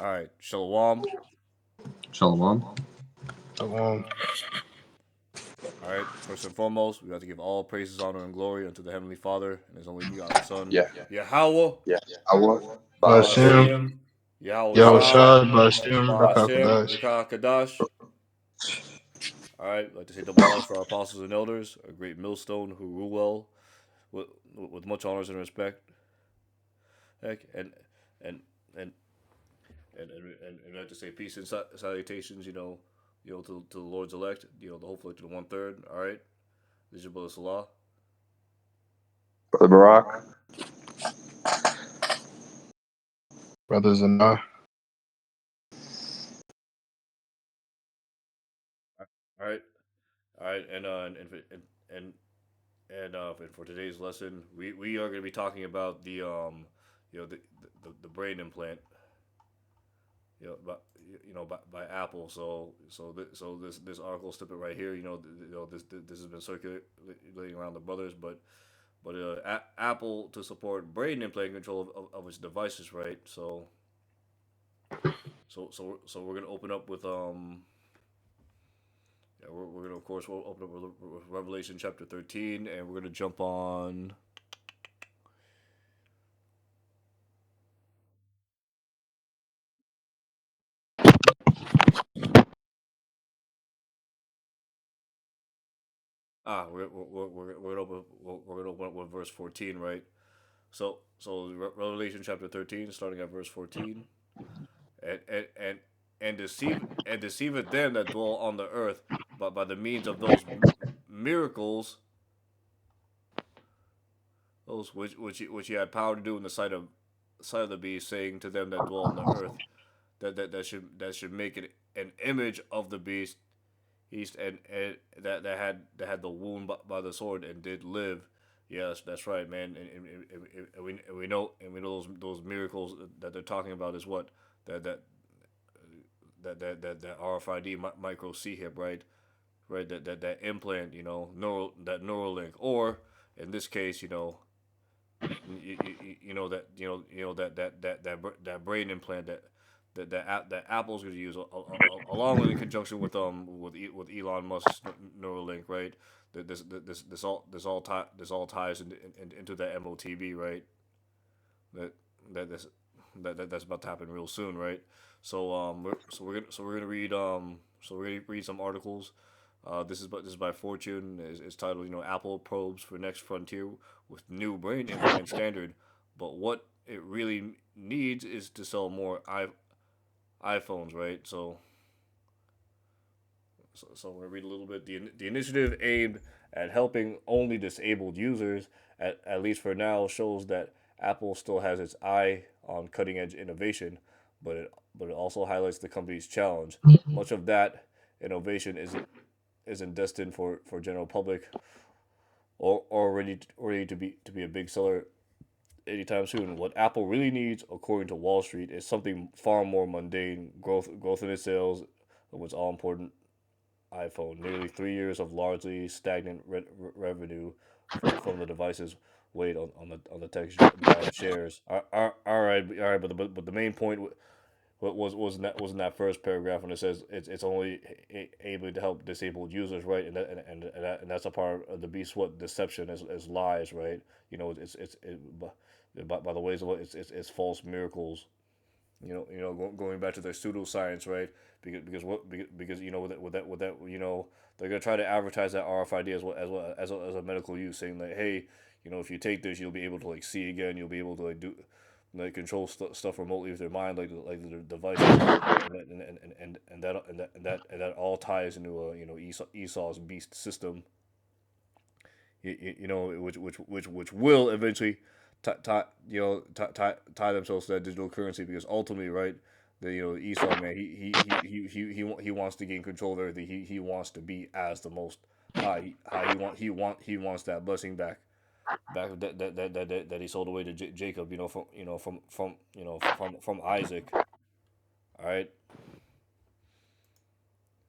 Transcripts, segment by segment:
All right, Shalom. Shalom. Um, All right, first and foremost, we have to give all praises, honor, and glory unto the Heavenly Father and His only begotten Son, Yeah. Yahweh, Yeah. Our Bashem, Bashem. Bashem, Yahweh Shai, Yahushua, Bashem, Bahashem, Rakakadash. Rakah Kadash. All right, I'd like to say double honors for our apostles and elders, a great millstone who rule well with, with much honors and respect. Heck, and and and I'd like to say peace and salutations, to the Lord's elect, the hopefully to the 1/3. All right, this is your brother Salah. Brother Barak. Brothers and I. All right, all right, and and for today's lesson, we are going to be talking about the brain implant, by by Apple. So this article snippet right here, this has been circulating around the brothers, but Apple to support brain implant control of its devices, right? So we're going to open up with yeah, we're gonna, of course, we'll open up with Revelation chapter 13, and we're gonna jump on. We're gonna open up with verse 14, right? So Revelation chapter 13, starting at verse 14, and and deceiveth them that dwell on the earth, but by the means of those miracles, those which he had power to do in the sight of the beast, saying to them that dwell on the earth, that should make it an image of the beast. And that had the wound by the sword and did live. Yes, that's right, man. And we know those miracles that they're talking about is what that that that RFID micro C hip, right, that implant, neural link, or in this case, that brain implant that Apple's going to use, along with in conjunction with Elon Musk's Neuralink, right? This all ties into that MOTB, right? That that this that's about to happen real soon, right? So we're gonna read some articles. This is by Fortune. Is titled, Apple probes for next frontier with new brain implant standard, but what it really needs is to sell more iPhones, right? So I'm going to read a little bit. The initiative aimed at helping only disabled users, at least for now, shows that Apple still has its eye on cutting edge innovation, but it also highlights the company's challenge. Much of that innovation isn't destined for general public, or ready to be a big seller anytime soon. What Apple really needs, according to Wall Street, is something far more mundane: growth in its sales, what's all important iPhone. Nearly 3 years of largely stagnant revenue from the devices weighed on the tech giant shares. All right, but the main point was in that first paragraph when it says it's only able to help disabled users, right? And that's a part of the beast. What deception is lies, right? By the ways of it's false miracles. Going back to their pseudoscience, right? Because with that they're gonna try to advertise that RFID as a medical use, saying that, hey, if you take this, you'll be able to like see again, you'll be able to like do like control stuff remotely with their mind, like the devices, and that all ties into Esau's beast system, which will eventually tie themselves to that digital currency, because ultimately, right, Esau, man, he wants to gain control of everything. He wants to be as the most high. He wants that blessing back that he sold away to Jacob, from Isaac. All right.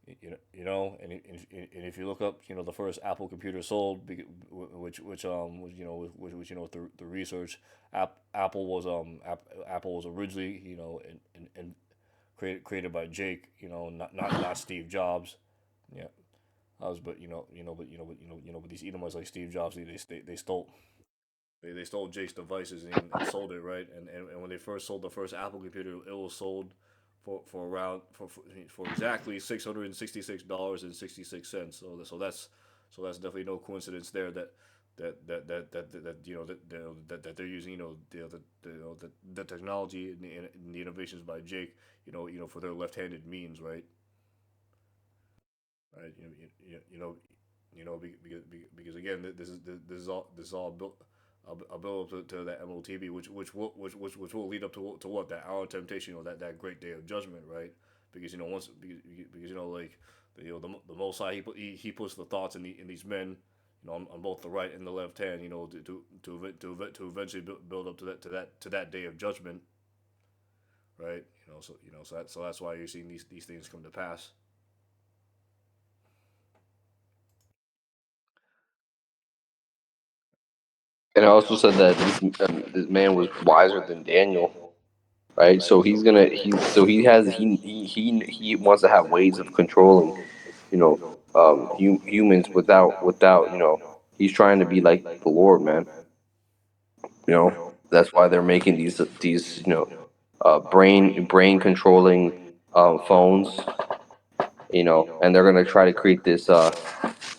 And if you look up, the first Apple computer sold, through the research, Apple was originally, created by Jake. Not Steve Jobs. Yeah, I was, but these Edomites like Steve Jobs, they stole Jake's devices and sold it, right. And when they first sold the first Apple computer, it was sold for around for exactly $666.66. So that's definitely no coincidence there that they're using the technology and the innovations by Jake, for their left-handed means, right. Right. Because again, this is all built. I'll build up to that MOTB, which will lead up to what, that hour of temptation, that great day of judgment, right? Because once because like the Most High, he puts the thoughts in these men, on both the right and the left hand, to eventually build up to that day of judgment, right? So that's why you're seeing these things come to pass. And it also said that this man was wiser than Daniel, right? So he's gonna he has he wants to have ways of controlling, humans without he's trying to be like the Lord, man. That's why they're making these brain controlling phones, and they're gonna try to create this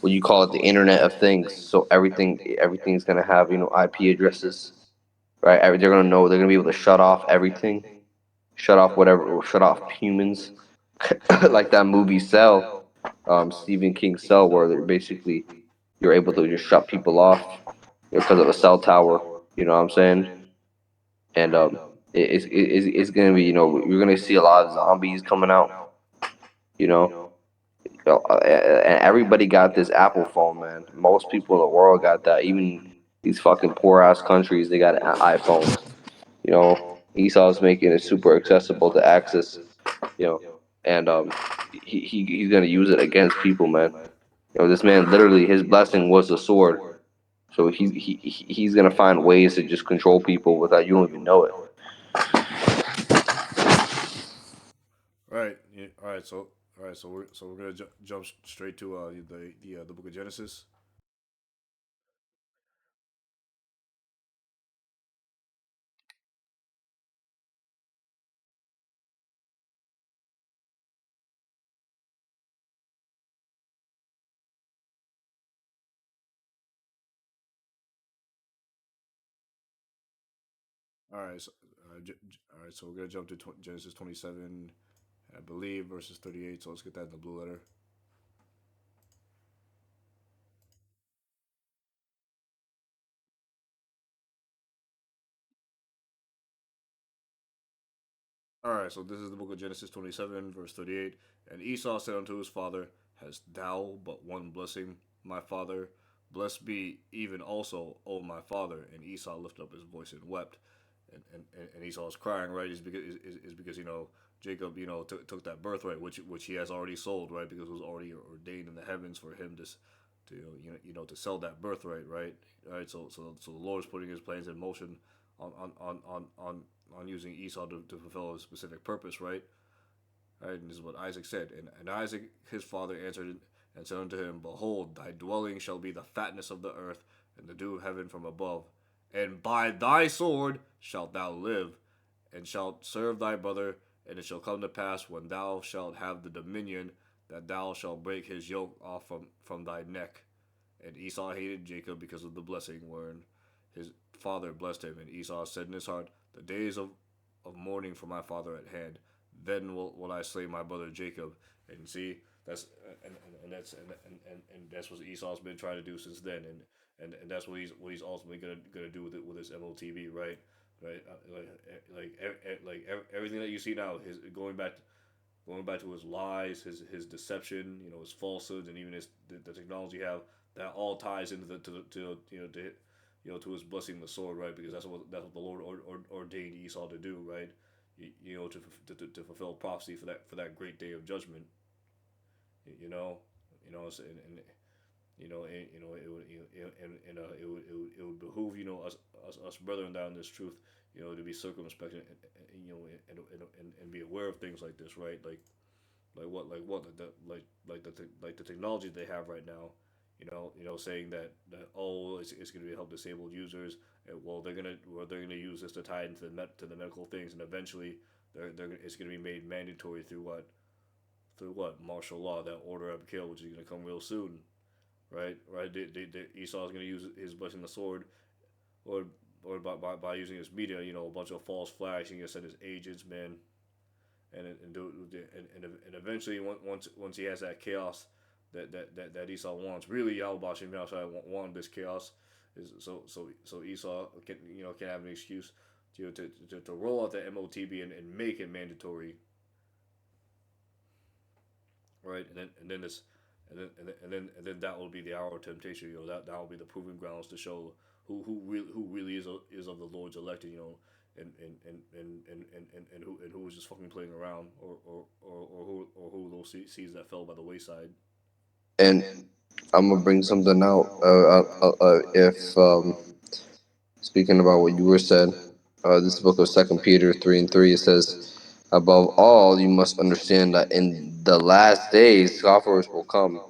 what you call it, the Internet of Things. So everything's gonna have IP addresses, right? They're gonna know, they're gonna be able to shut off everything, shut off whatever, shut off humans, like that movie Cell, Stephen King Cell, where they're basically you're able to just shut people off because of a cell tower. You know what I'm saying? And it's gonna be, you're gonna see a lot of zombies coming out. You know, and everybody got this Apple phone, man. Most people in the world got that. Even these fucking poor ass countries, they got iPhones. Esau's making it super accessible to access. You know, and he's gonna use it against people, man. This man literally, his blessing was the sword. So he's gonna find ways to just control people without you don't even know it. Right. Yeah, all right. So we're gonna jump straight to the Book of Genesis. All right. All right. So we're gonna jump to Genesis 27, I believe, verses 38. So let's get that in the blue letter. All right. So this is the Book of Genesis 27, verse 38. And Esau said unto his father, "Hast thou but one blessing, my father? Blessed be even also, O my father." And Esau lifted up his voice and wept. And Esau's crying, right, is because Jacob took that birthright, which he has already sold, right, because it was already ordained in the heavens for him to to sell that birthright, right. So the Lord is putting his plans in motion on using Esau to fulfill a specific purpose, right. Right, and this is what Isaac said. And Isaac his father answered and said unto him, Behold, thy dwelling shall be the fatness of the earth, and the dew of heaven from above. And by thy sword shalt thou live, and shalt serve thy brother. And it shall come to pass, when thou shalt have the dominion, that thou shalt break his yoke off from thy neck. And Esau hated Jacob because of the blessing wherein his father blessed him. And Esau said in his heart, The days of mourning for my father at hand. Then will I slay my brother Jacob. And see, that's and that's what Esau's been trying to do since then. And that's what he's ultimately gonna do with his MOTV, right? Right, everything that you see now is going back to his lies, his deception, his falsehoods, and even the technology you have, that all ties into the to his blessing the sword, right? Because that's what the Lord ordained Esau to do, right? To fulfill prophecy for that great day of judgment. You know, and it would behoove us brethren down this truth. to be circumspect and be aware of things like this, right? Like the technology they have right now, saying that oh, it's going to help disabled users. And, they're gonna use this to tie into the medical things, and eventually it's going to be made mandatory through what martial law, that order of kill, which is going to come real soon, right. Esau's going to use his blessing the sword, or by using his media, a bunch of false flags. He's going to send his agents, man, and do and eventually once he has that chaos that Esau wants. Really, Yahweh Shem Yahshua wanted this chaos, is so Esau can have an excuse to roll out the MOTB and make it mandatory, right? And then that will be the hour of temptation. That will be the proving grounds to show who really is of the Lord's elected. And who is just fucking playing around, or who those seeds that fell by the wayside. And I'm gonna bring something out. If speaking about what you were said, this book of Second Peter 3:3, it says, "Above all, you must understand that in the last days scoffers will come,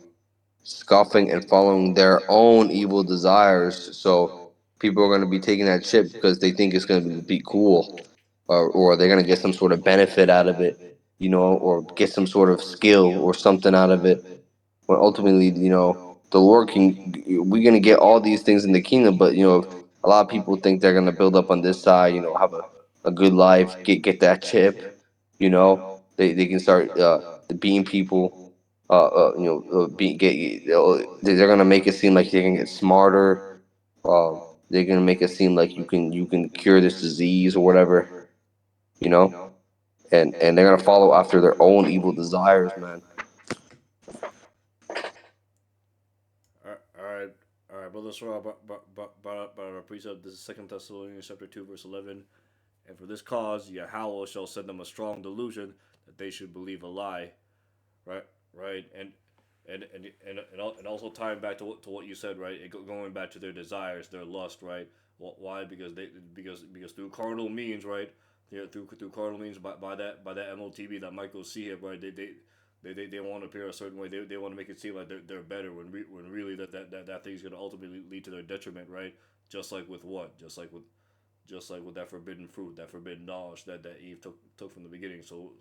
scoffing and following their own evil desires." So people are going to be taking that chip because they think it's going to be cool, or they're going to get some sort of benefit out of it, or get some sort of skill or something out of it. When ultimately, the Lord can, we're going to get all these things in the kingdom, but a lot of people think they're going to build up on this side, have a good life, get that chip, they can start being people, be get they're gonna make it seem like they can get smarter. They're gonna make it seem like you can cure this disease or whatever, you know, and they're gonna follow after their own evil desires, man. All right, all right, brother. So by our precept, this is Second Thessalonians chapter 2 verse 11. And for this cause, Yahweh shall send them a strong delusion that they should believe a lie, right, right, and also tying back to what you said, right, going back to their desires, their lust, right. Why? Because through carnal means, right, through carnal means, by that MOTB, that Michael see it, right. They want to appear a certain way. They want to make it seem like they're better, when really that thing's going to ultimately lead to their detriment, right. Just like with what? Just like with that forbidden fruit, that forbidden knowledge that Eve took from the beginning. So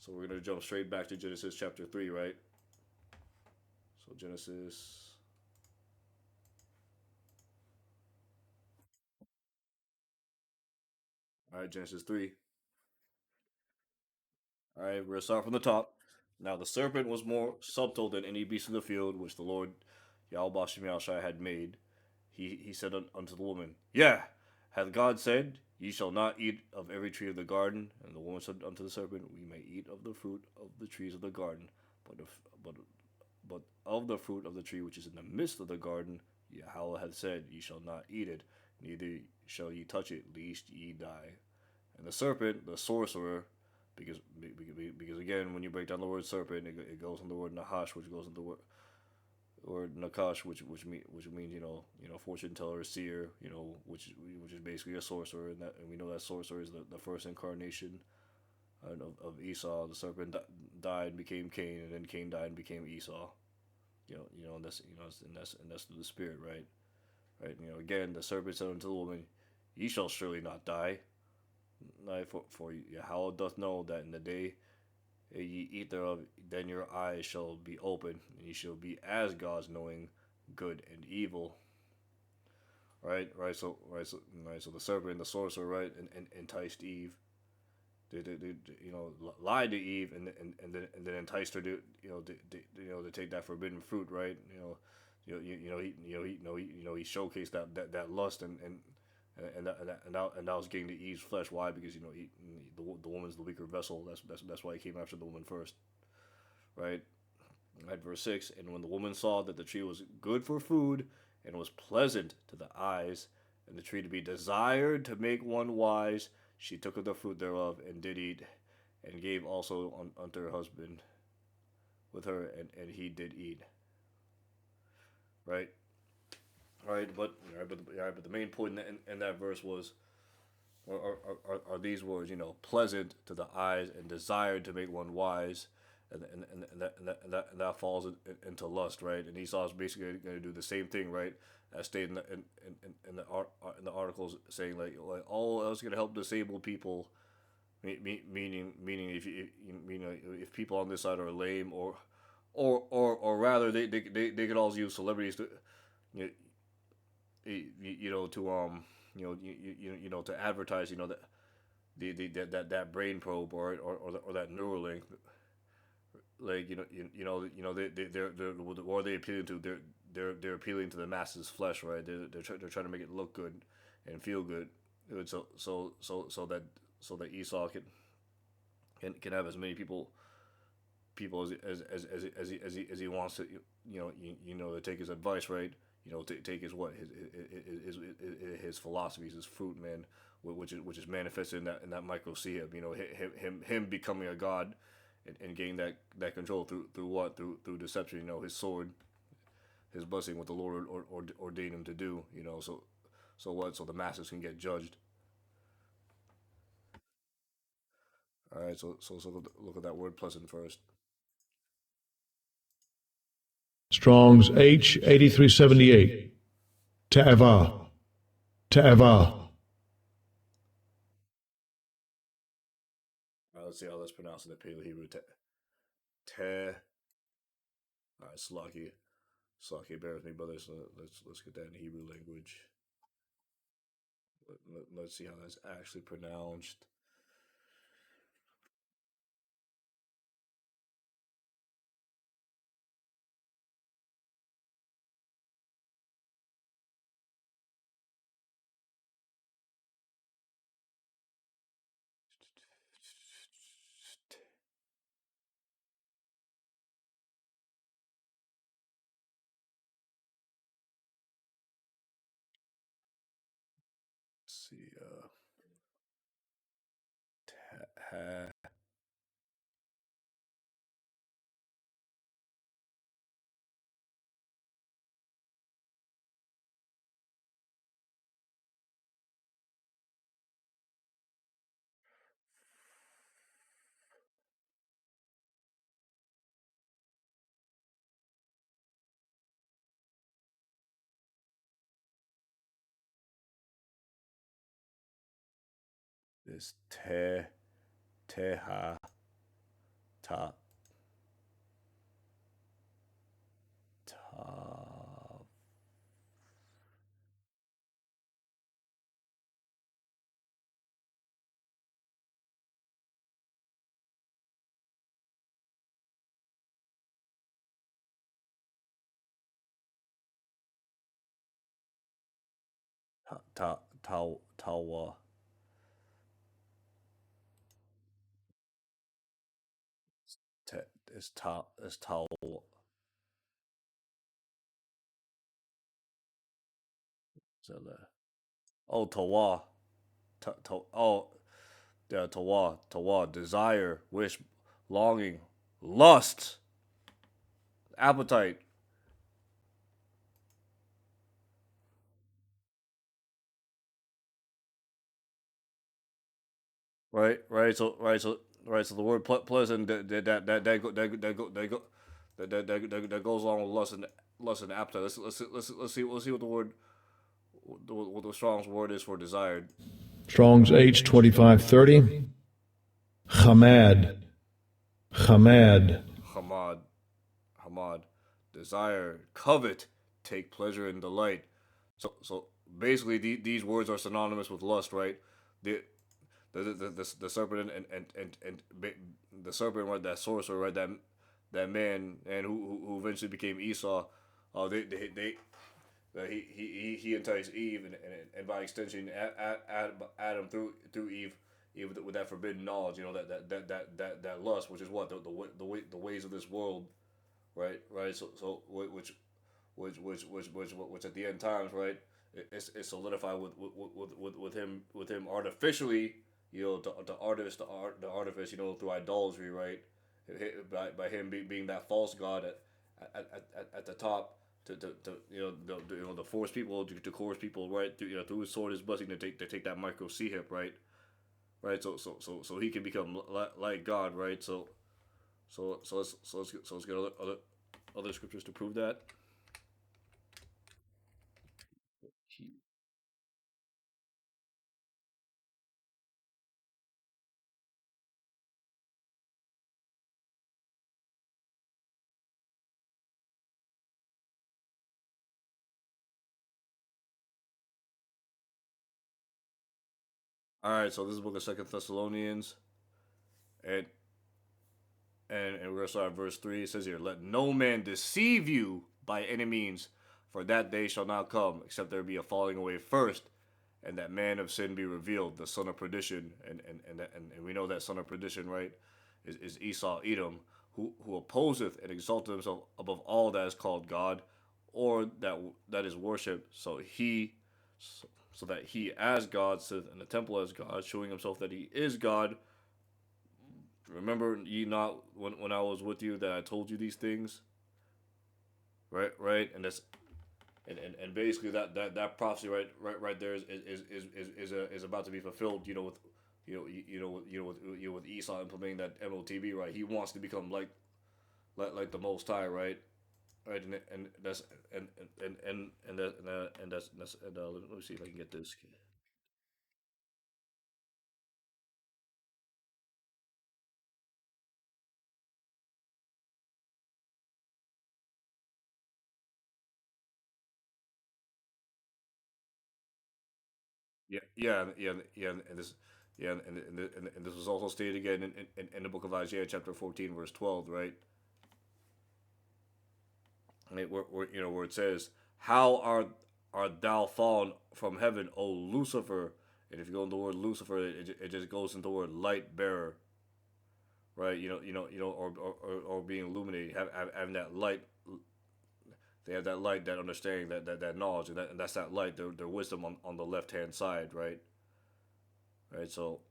we're gonna jump straight back to Genesis chapter 3, right? So all right, Genesis 3. All right, we're gonna start from the top. Now the serpent was more subtle than any beast of the field which the Lord Yahweh Shai had made. He said unto the woman, "Yeah, hath God said, Ye shall not eat of every tree of the garden?" And the woman said unto the serpent, We may eat of the fruit of the trees of the garden, but but of the fruit of the tree which is in the midst of the garden, Yahweh hath said, Ye shall not eat it, neither shall ye touch it, lest ye die. And the serpent, the sorcerer, because again, when you break down the word serpent, it goes on the word nahash, which goes into the word or nakash, which means fortune teller, seer, which is basically a sorcerer, and we know that sorcerer is the first incarnation of Esau. The serpent died and became Cain, and then Cain died and became Esau. And that's through the spirit, right? Right. Again, the serpent said unto the woman, Ye shall surely not die. Like, for Yahweh doth know that in the day ye eat thereof, then your eyes shall be open, and ye shall be as gods, knowing good and evil. Right. So the serpent, the sorcerer, right, and enticed Eve. They lied to Eve, and then enticed her to take that forbidden fruit, right. He showcased that lust, and that was getting to Eve's flesh. Why? Because the woman's the weaker vessel. That's why he came after the woman first, right? Right, verse 6. And when the woman saw that the tree was good for food, and was pleasant to the eyes, and the tree to be desired to make one wise, she took of the fruit thereof, and did eat, and gave also unto her husband with her, and he did eat. Right. Right. But the main point in that verse was Are these words, pleasant to the eyes and desired to make one wise, and that falls into lust, right? And Esau's basically going to do the same thing, right? As stated in the articles, saying like oh, that's going to help disabled people, meaning if people on this side are lame, or rather they could also use celebrities to you to to advertise that brain probe or that Neuralink, like they're what are they appealing to? They're appealing to the masses flesh, right? They're trying to make it look good and feel good. So that Esau can have as many people as he wants to, to take his advice, right? Take his what his philosophies, his fruit, man, which is manifested in that micro Sihib, him becoming a god, and gaining that control through what through deception, his sword, his blessing, what the Lord ordained him to do, so the masses can get judged. All right, so look at that word pleasant first. Strong's H 8378. Ta'ava. Ta'ava. Let's see how that's pronounced in the Paleo Hebrew. Te. All right, Slaki, bear with me, brothers. Let's get that in Hebrew language. Let's see how that's actually pronounced. Let's see. Ta, this teha, ta, ta, tawa. Te, is tawa. So oh, tawa. Oh, yeah, tawa. Desire, wish, longing, lust, appetite. Right. So the word pleasant, that goes along with lust and appetite. Let's see what the Strong's word is for desired. Strong's H 2530. Hamad. Hamad. Hamad, Hamad, desire, covet, take pleasure and delight. So basically, these words are synonymous with lust, right? The the serpent and the serpent, right? That sorcerer, right? That man, and who eventually became Esau. They he enticed Eve, and by extension Adam through Eve with that forbidden knowledge, that lust, which is what the ways of this world, right. So which at the end times, right, it's solidified with him artificially, the artifice, through idolatry, right, by him being that false god at the top, to force people to coerce people, right, through his sword, his blessing, to take that micro C hip, right, so he can become like God, right, let's get other scriptures to prove that. All right, so this is the book of Second Thessalonians, and we're gonna start at verse 3. It says here, "Let no man deceive you by any means, for that day shall not come, except there be a falling away first, and that man of sin be revealed, the son of perdition." And we know that son of perdition, right, is Esau, Edom, who opposeth and exalteth himself above all that is called God, or that is worship. So that he as God sitteth in the temple as God, showing himself that he is God. Remember ye not when I was with you that I told you these things? Right, and that's and basically that prophecy right there is about to be fulfilled. With Esau implementing that MOTB, right? He wants to become like the Most High, right? Right, and that's and let me see if I can get this. And this, and this was also stated again in the book of Isaiah, chapter 14, verse 12, right? Right, where it says, "How art thou fallen from heaven, O Lucifer?" And if you go into the word Lucifer, it just goes into the word light bearer, right? Or being illuminated, having that light. They have that light, that understanding, that knowledge, and that's that light, their wisdom on the left hand side, right? Right. So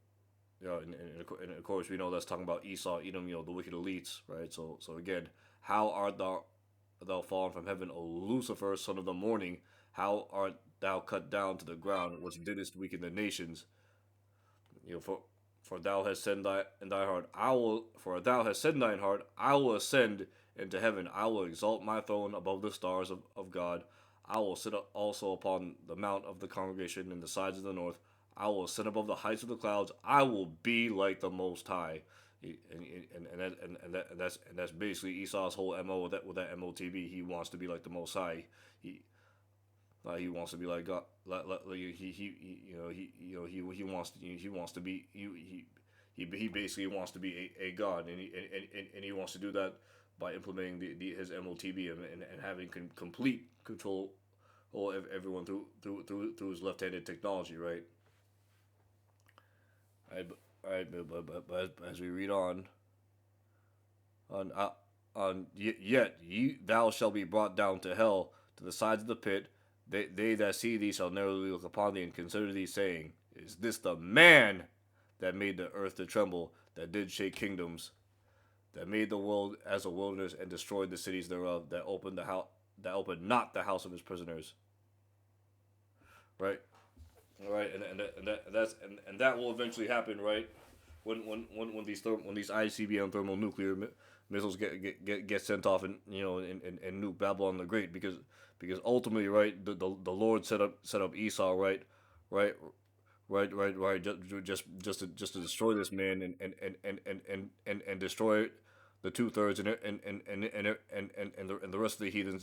and of course we know that's talking about Esau, Edom, the wicked elites, right? So again, how art thou fallen from heaven, O Lucifer, son of the morning? How art thou cut down to the ground, which didst weaken the nations? For thou hast said in thy heart, I will. For thou hast said in thine heart, I will ascend into heaven. I will exalt my throne above the stars of God. I will sit also upon the mount of the congregation in the sides of the north. I will ascend above the heights of the clouds. I will be like the Most High. And that's basically Esau's whole mo with that MOTB. He wants to be like the Most High. He wants to be like God. He wants to be he basically wants to be a god, and he wants to do that by implementing his MOTB, and having complete control of everyone through his left-handed technology, right? All right, but as we read on uh, yet thou shalt be brought down to hell, to the sides of the pit. They that see thee shall narrowly look upon thee and consider thee, saying, Is this the man that made the earth to tremble, that did shake kingdoms, that made the world as a wilderness and destroyed the cities thereof, that opened not the house of his prisoners? Right, right, and that will eventually happen, right? When these ICBM thermonuclear missiles get sent off, and and nuke Babylon the Great, because ultimately, right, the Lord set up Esau, right right just to destroy this man, and destroy the 2/3, and the rest of the heathens,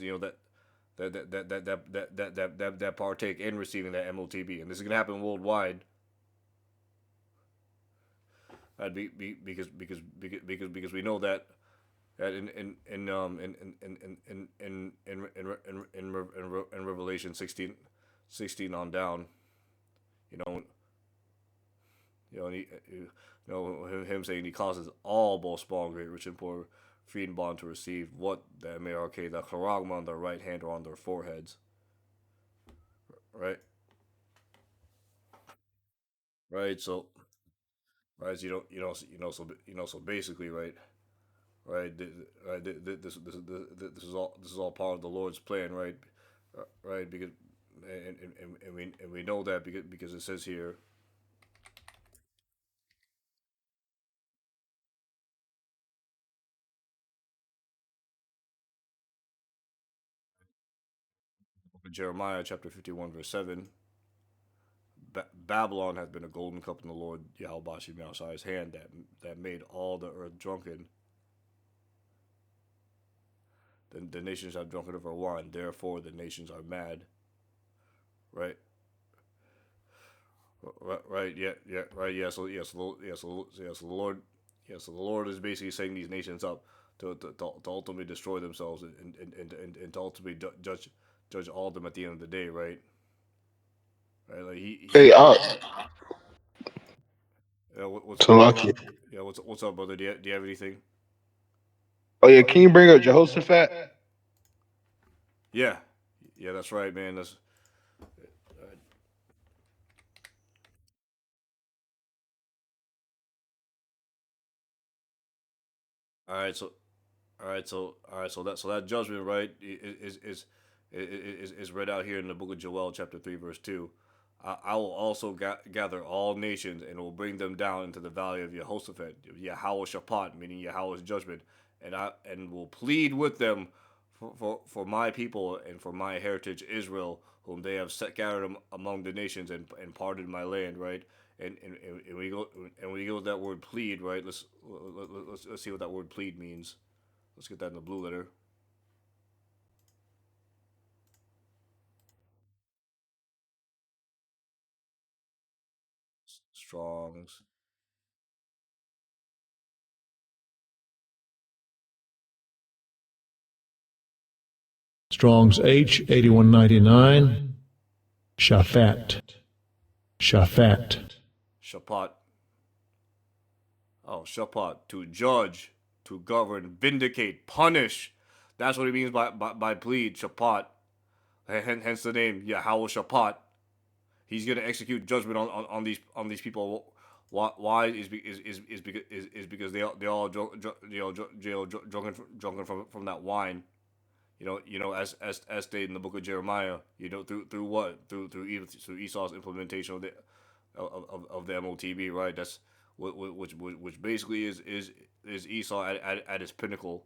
that partake in receiving that MOTB, and this is gonna happen worldwide. Because we know that in Revelation 16 on down, you know, and him saying he causes all, both small and great, rich and poor, free and bond, to receive what the mark, the charagma on their right hand or on their foreheads, right, right. So right, so so basically, right. right? Right, this is all part of the Lord's plan, right? Right, because and we know that because it says here, Jeremiah chapter 51 verse 7. Babylon has been a golden cup in the Lord Yahweh Shai hand that made all the earth drunken. The nations have drunken of her wine, therefore the nations are mad. Right, right, yeah, right, yeah. So yes, the Lord, so the Lord is basically setting these nations up to ultimately destroy themselves and to ultimately judge all of them at the end of the day, right? Right, like Hey, what's up? Salaki. Yeah, what's up, brother? Do you have anything? Oh yeah, can you bring up Jehoshaphat? Yeah, yeah, that's right, man. That's all right. So that judgment, right, is read out here in the book of Joel, chapter 3, verse 2. I will also gather all nations and will bring them down into the valley of Jehoshaphat, Yahweh Shaphat, meaning Yahweh's judgment, and will plead with them for my people and for my heritage Israel, whom they have scattered among the nations and parted my land, right? And we go with that word plead, right? Let's see what that word plead means. Let's get that in the blue letter. Strong's. Strong's H 8199. Shaphat. Shaphat. Shapat. Oh, Shapat. To judge, to govern, vindicate, punish. That's what he means by plead. Shapat. Hence the name Yahweh Shapat. He's going to execute judgment on these people. Why is because they all drunken from that wine. As stated in the book of Jeremiah, through what through Esau's implementation of the MOTB, right? That's which basically is Esau at his pinnacle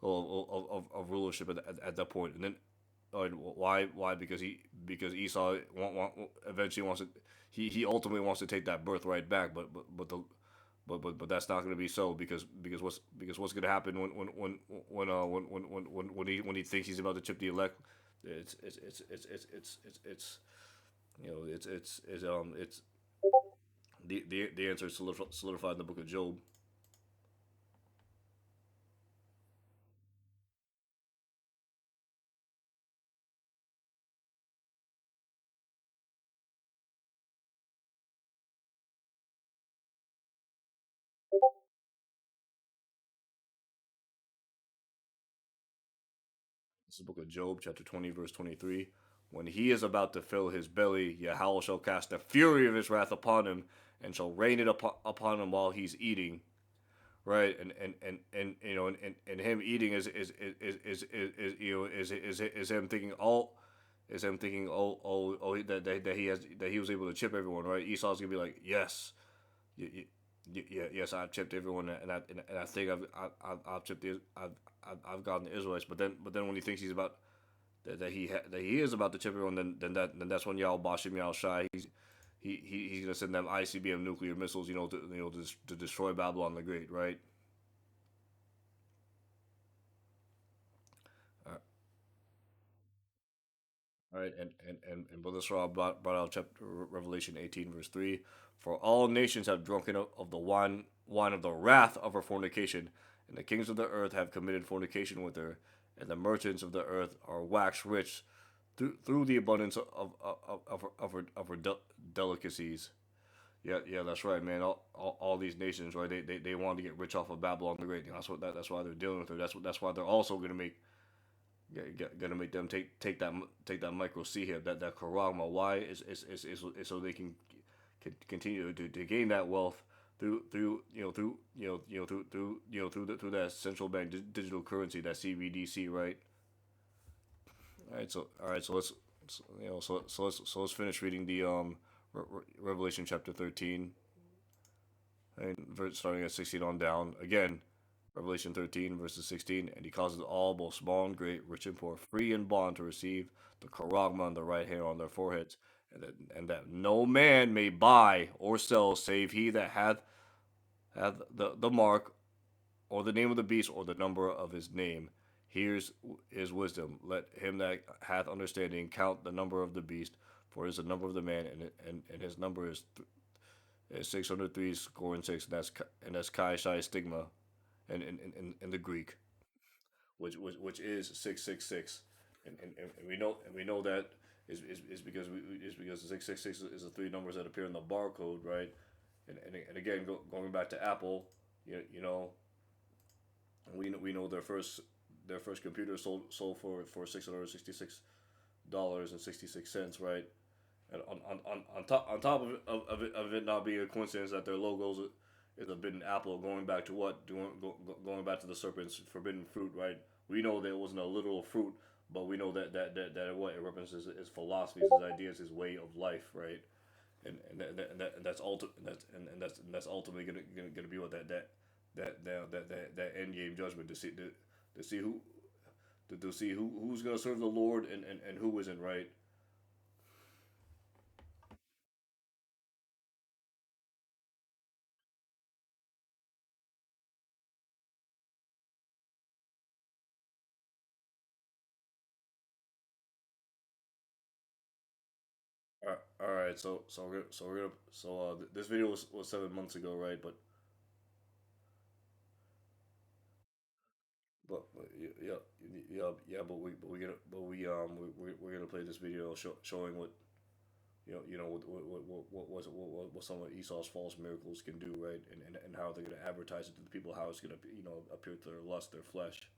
of rulership at that point, and then why because Esau eventually wants to he ultimately wants to take that birthright back, but that's not going to be so because what's going to happen when he thinks he's about to chip the elect. It's it's the answer is solidified in the book of Job. This is the book of Job, chapter 20, verse 23. When he is about to fill his belly, Yahweh shall cast the fury of his wrath upon him, and shall rain it upon him while he's eating. Right, and him eating is him thinking that he was able to chip everyone. Right, Esau's gonna be like, yes, yes, I've chipped everyone, and I think I've chipped I've gotten the Israelites. But then when he thinks he's about that he is about to chip everyone, then that's when Yahweh Bashim Yahweh Shai he's gonna send them ICBM nuclear missiles, to destroy Babylon the Great, right? Uh, all right, and Brother Sarah brought out chapter Revelation 18 verse 3. For all nations have drunken of the wine of the wrath of her fornication, and the kings of the earth have committed fornication with her, and the merchants of the earth are waxed rich through the abundance of her delicacies. Yeah, that's right, man. All these nations, right? They want to get rich off of Babylon the Great. That's why they're dealing with her. That's why they're also gonna make them take that micro C here, that karagma. Why is so they can continue to gain that wealth, through that central bank digital currency, that CBDC, right? All right, so let's finish reading the Revelation chapter 13, and starting at 16 on down. Again, Revelation 13 verses 16, and he causes all, both small and great, rich and poor, free and bond, to receive the charagma on the right hand on their foreheads, and that no man may buy or sell save he that hath the mark, or the name of the beast, or the number of his name. Here's his wisdom. Let him that hath understanding count the number of the beast, for it is the number of the man, and his number is 603 score and six, and that's Chi Shai Stigma, in the Greek, which is 666, and we know that is because the 666 is the three numbers that appear in the barcode, right? And again, going back to Apple, you know, we know their first computer sold for $666.66, right? And on top of it not being a coincidence that their logos is a bitten apple, going back to what going back to the serpent's forbidden fruit, right? We know that it wasn't a literal fruit, but we know that what it represents his philosophies, his ideas, his way of life, right? And that's ultimately gonna be what that end game judgment, to see who's gonna serve the Lord, and who isn't, right? All right, this video was 7 months ago, right? Yeah, we're gonna play this video showing what what some of Esau's false miracles can do, right? And how they're gonna advertise it to the people, how it's gonna appear to their lust, their flesh.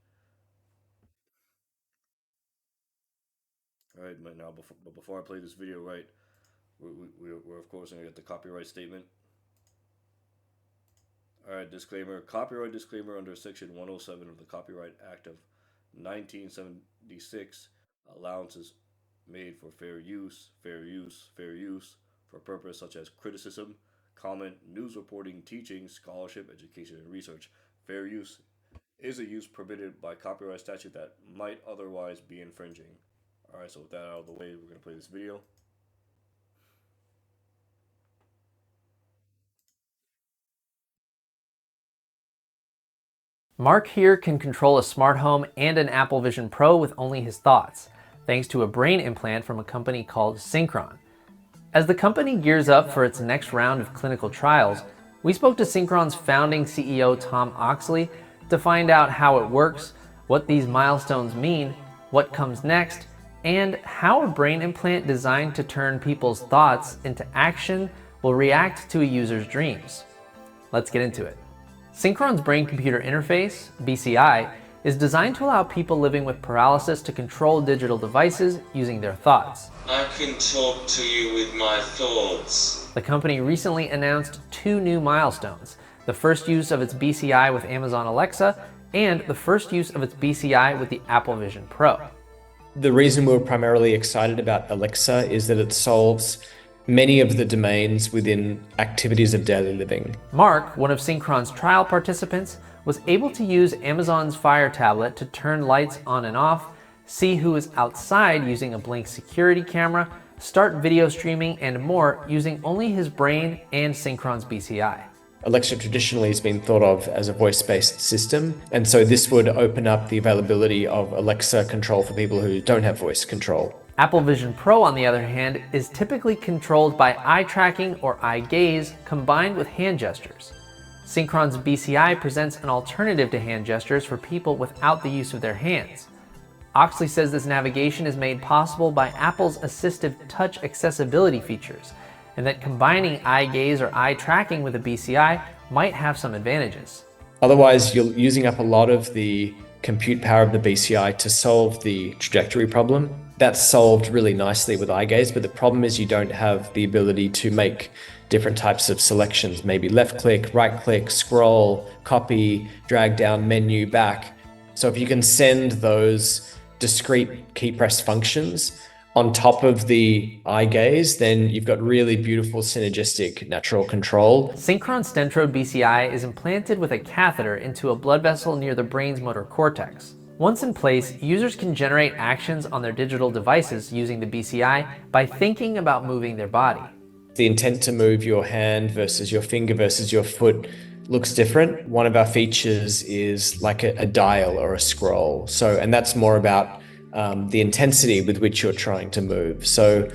All right, but before I play this video, right, we're of course gonna get the copyright statement. All right, disclaimer. Copyright disclaimer under Section 107 of the Copyright Act of 1976. Allowances made for fair use for purpose such as criticism, comment, news reporting, teaching, scholarship, education, and research. Fair use is a use permitted by copyright statute that might otherwise be infringing. All right, so with that out of the way, we're gonna play this video. Mark here can control a smart home and an Apple Vision Pro with only his thoughts, thanks to a brain implant from a company called Synchron. As the company gears up for its next round of clinical trials, we spoke to Synchron's founding CEO Tom Oxley to find out how it works, what these milestones mean, what comes next, and how a brain implant designed to turn people's thoughts into action will react to a user's dreams. Let's get into it. Synchron's brain-computer interface, BCI, is designed to allow people living with paralysis to control digital devices using their thoughts. I can talk to you with my thoughts. The company recently announced 2 new milestones: the first use of its BCI with Amazon Alexa, and the first use of its BCI with the Apple Vision Pro. The reason we're primarily excited about Alexa is that it solves many of the domains within activities of daily living. Mark, one of Synchron's trial participants, was able to use Amazon's Fire tablet to turn lights on and off, see who is outside using a Blink security camera, start video streaming, and more using only his brain and Synchron's BCI. Alexa traditionally has been thought of as a voice-based system, and so this would open up the availability of Alexa control for people who don't have voice control. Apple Vision Pro, on the other hand, is typically controlled by eye tracking or eye gaze combined with hand gestures. Synchron's BCI presents an alternative to hand gestures for people without the use of their hands. Oxley says this navigation is made possible by Apple's assistive touch accessibility features, and that combining eye gaze or eye tracking with a BCI might have some advantages. Otherwise, you're using up a lot of the compute power of the BCI to solve the trajectory problem. That's solved really nicely with eye gaze, but the problem is you don't have the ability to make different types of selections, maybe left click, right click, scroll, copy, drag down, menu, back. So if you can send those discrete key press functions on top of the eye gaze, then you've got really beautiful synergistic natural control. Synchron Stentrode BCI is implanted with a catheter into a blood vessel near the brain's motor cortex. Once in place, users can generate actions on their digital devices using the BCI by thinking about moving their body. The intent to move your hand versus your finger versus your foot looks different. One of our features is like a dial or a scroll. And that's more about the intensity with which you're trying to move. So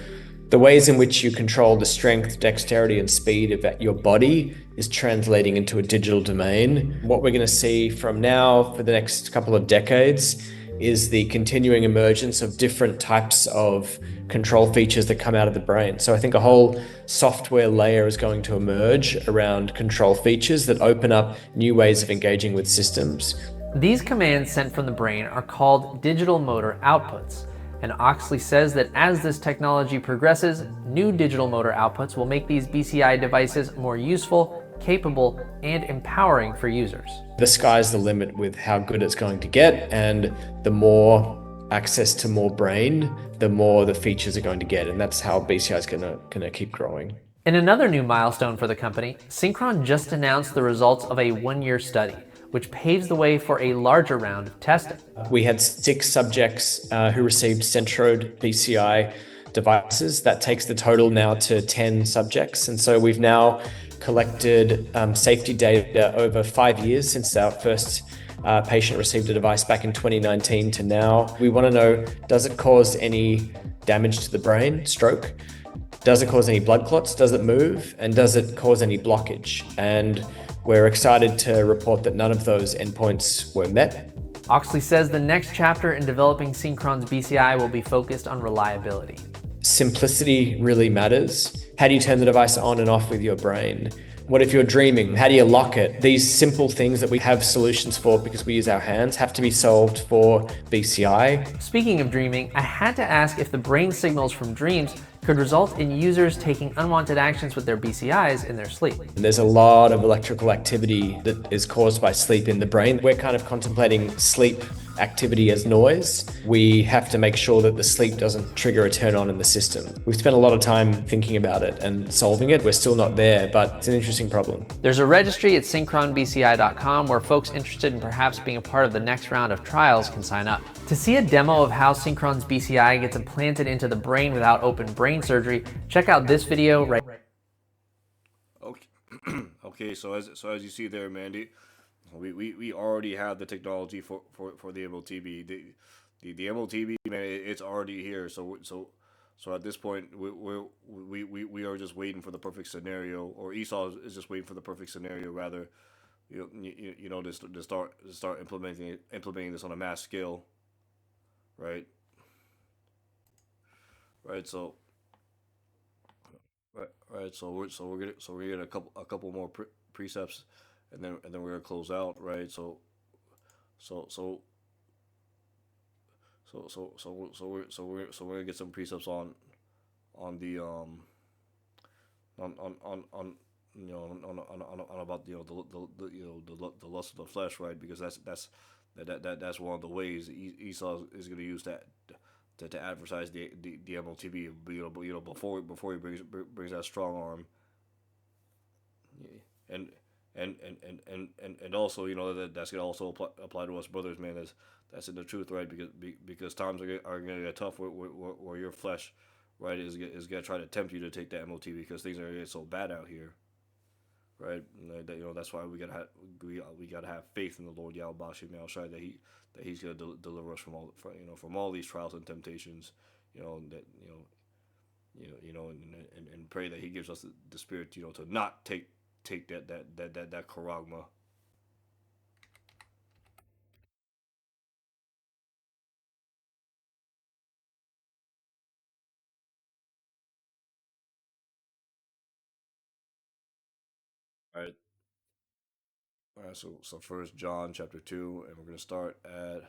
the ways in which you control the strength, dexterity, and speed of your body is translating into a digital domain. What we're going to see from now for the next couple of decades is the continuing emergence of different types of control features that come out of the brain. So I think a whole software layer is going to emerge around control features that open up new ways of engaging with systems. These commands sent from the brain are called digital motor outputs. And Oxley says that as this technology progresses, new digital motor outputs will make these BCI devices more useful, capable, and empowering for users. The sky's the limit with how good it's going to get, and the more access to more brain, the more the features are going to get, and that's how BCI is gonna keep growing. In another new milestone for the company, Synchron just announced the results of a one-year study, which paves the way for a larger round of testing. We had 6 subjects who received Stentrode BCI devices. That takes the total now to 10 subjects. And so we've now collected safety data over 5 years since our first patient received a device back in 2019 to now. We want to know, does it cause any damage to the brain, stroke? Does it cause any blood clots? Does it move? And does it cause any blockage? And we're excited to report that none of those endpoints were met. Oxley says the next chapter in developing Synchron's BCI will be focused on reliability. Simplicity really matters. How do you turn the device on and off with your brain? What if you're dreaming? How do you lock it? These simple things that we have solutions for because we use our hands have to be solved for BCI. Speaking of dreaming, I had to ask if the brain signals from dreams could result in users taking unwanted actions with their BCIs in their sleep. There's a lot of electrical activity that is caused by sleep in the brain. We're kind of contemplating sleep activity as noise. We have to make sure that the sleep doesn't trigger a turn on in the system. We've spent a lot of time thinking about it and solving it. We're still not there, but it's an interesting problem. There's a registry at synchronbci.com where folks interested in perhaps being a part of the next round of trials can sign up. To see a demo of how Synchron's BCI gets implanted into the brain without open brain surgery, check out this video right. Okay, okay. So as you see there, Mandy, we already have the technology for the MOTB. The MOTB, man, it's already here. So at this point, we are just waiting for the perfect scenario, or Esau is just waiting for the perfect scenario, rather, to start implementing this on a mass scale, right? Right. So. Right. So we're gonna a couple more precepts, and then we're gonna close out. Right. So so we're gonna get some precepts on the on on about the lust of the flesh, right? Because that's one of the ways Esau is gonna use that to advertise the MLTV, before he brings that strong arm, and and also, that's gonna also apply to us brothers, man. That's in the truth, right? Because times are gonna get tough where your flesh, right, is gonna try to tempt you to take that MOTV because things are gonna get so bad out here, right? That's why we gotta have faith in the Lord Yahweh Bashim Shai, that he's gonna deliver us from all these trials and temptations, and pray that he gives us the spirit, to not take that charagma. All right. All right. So First John chapter 2, and we're gonna start at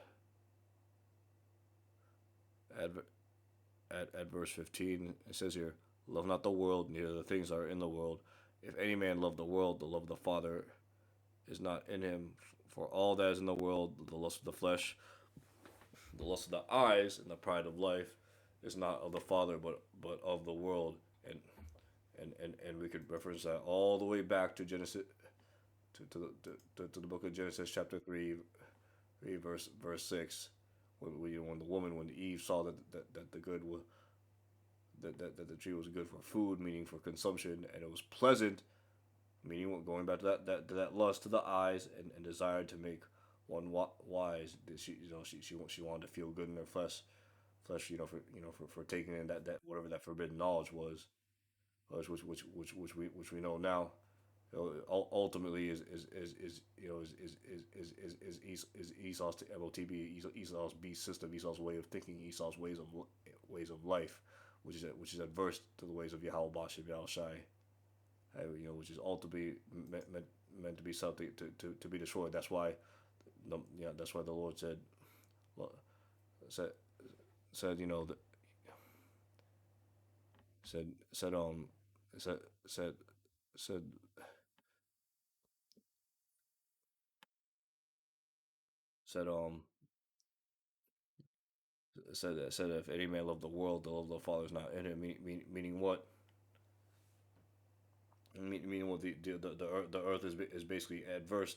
at verse 15. It says here, "Love not the world, neither the things that are in the world. If any man love the world, the love of the Father is not in him. For all that is in the world, the lust of the flesh, the lust of the eyes, and the pride of life, is not of the Father, but of the world." And we could reference that all the way back to Genesis, to the book of Genesis, chapter 3, verse 6, when the woman, when Eve saw that the good was that the tree was good for food, meaning for consumption, and it was pleasant, meaning going back to that lust to the eyes, and desire to make one wise. She wanted to feel good in her flesh, for taking in that whatever that forbidden knowledge was, which we know now, ultimately is Esau's MOTB, Esau's beast system, Esau's way of thinking, Esau's ways of life, which is adverse to the ways of Yahweh Bashem Yahushai, which is ultimately meant to be something to be destroyed. That's why the Lord said said said said said said said said said if any man love the world, the love of the Father is not in him. Meaning what? Meaning what? The earth is basically adverse.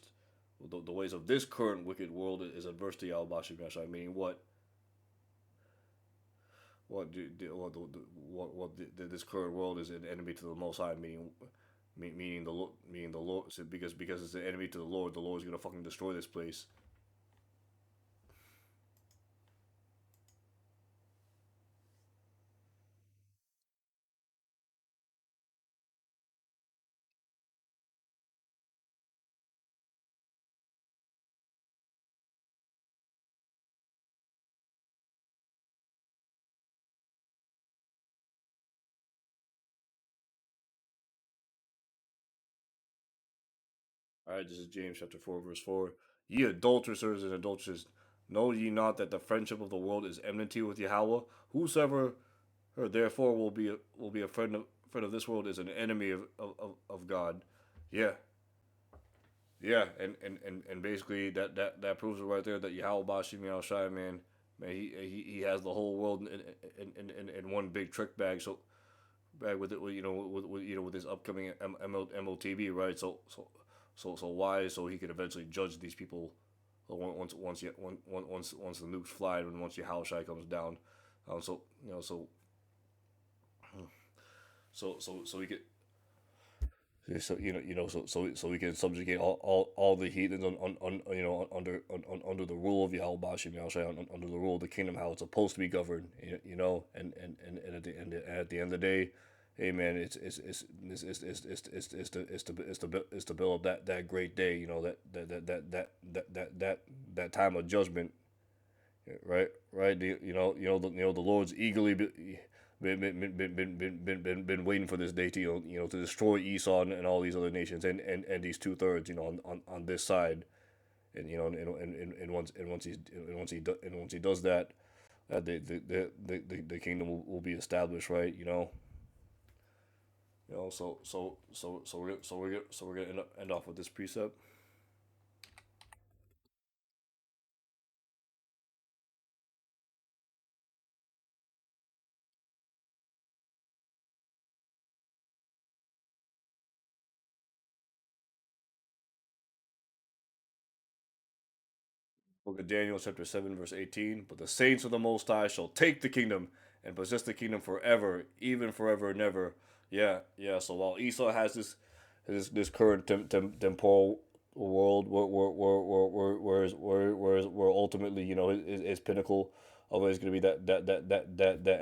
The ways of this current wicked world is adverse to Yahweh Bashim Yashai. Meaning what? This current world is an enemy to the Most High. Meaning the Lord. So because it's an enemy to the Lord's gonna fucking destroy this place. All right, this is James chapter 4, verse 4. Ye adulterers and adulteresses, know ye not that the friendship of the world is enmity with Yahweh? Whosoever therefore will be a friend of this world is an enemy of God. Yeah, yeah, and basically that proves it right there that Yahweh Bashim Yahushai, man, he has the whole world in one big trick bag. So bag with it, with his upcoming MOTB, right? So why? So he could eventually judge these people, once the nukes fly and once Yahushai comes down. So so we could. So we can subjugate all the heathens under the rule of Yahweh Bashim Yahushua, under the rule of the kingdom, how it's supposed to be governed, and at the end of the day, hey man, it's to build up that great day, that time of judgment, right? The Lord's eagerly been waiting for this day to to destroy Esau and all these other nations, and these 2/3 on this side, and once he does that, the kingdom will be established, right? So we're gonna end off with this precept. Book of Daniel, chapter 7, verse 18. But the saints of the Most High shall take the kingdom and possess the kingdom forever, even forever and ever. Yeah, yeah. So while Esau has this current temporal world, where ultimately, his pinnacle of it is going to be that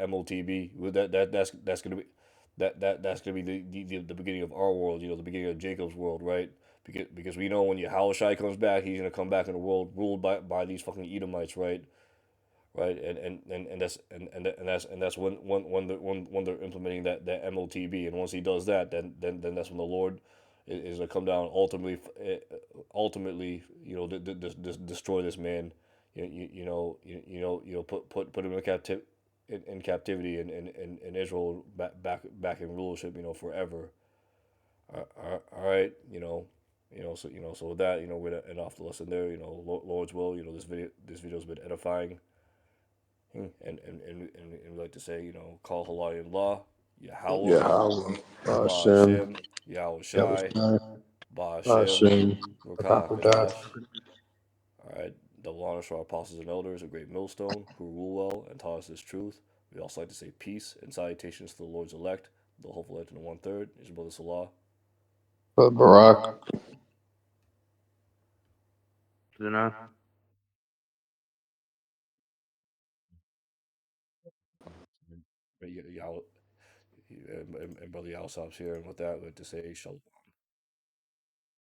MOTB. That's going to be that's going to be the beginning of our world. The beginning of Jacob's world, right? Because we know when Yahushai comes back, he's gonna come back in a world ruled by these fucking Edomites, right? Right, and that's when they're implementing that MOTB, and once he does that, then that's when the Lord is gonna come down, ultimately, destroy this man, put him in captivity. in captivity in Israel back in rulership, forever. All right, so with that, we're gonna end off the lesson there. Lord's will, this video's been edifying, and we like to say, call Hawaiian law, Yahweh, Yahweh, Ba Hashem, Hashem, Yahweh Shai, Yahushai, Ba Hashem, Hashem, Rakah Rakakodash. Kadash. All right, double honors for our apostles and elders, a great millstone, who rule well and taught us this truth. We also like to say peace and salutations to the Lord's elect, the hopeful elect in the 1/3, his brother Salah. Brother Barak. Y'all, and brother Yalsop's here, and with that, we'd like to say shalom.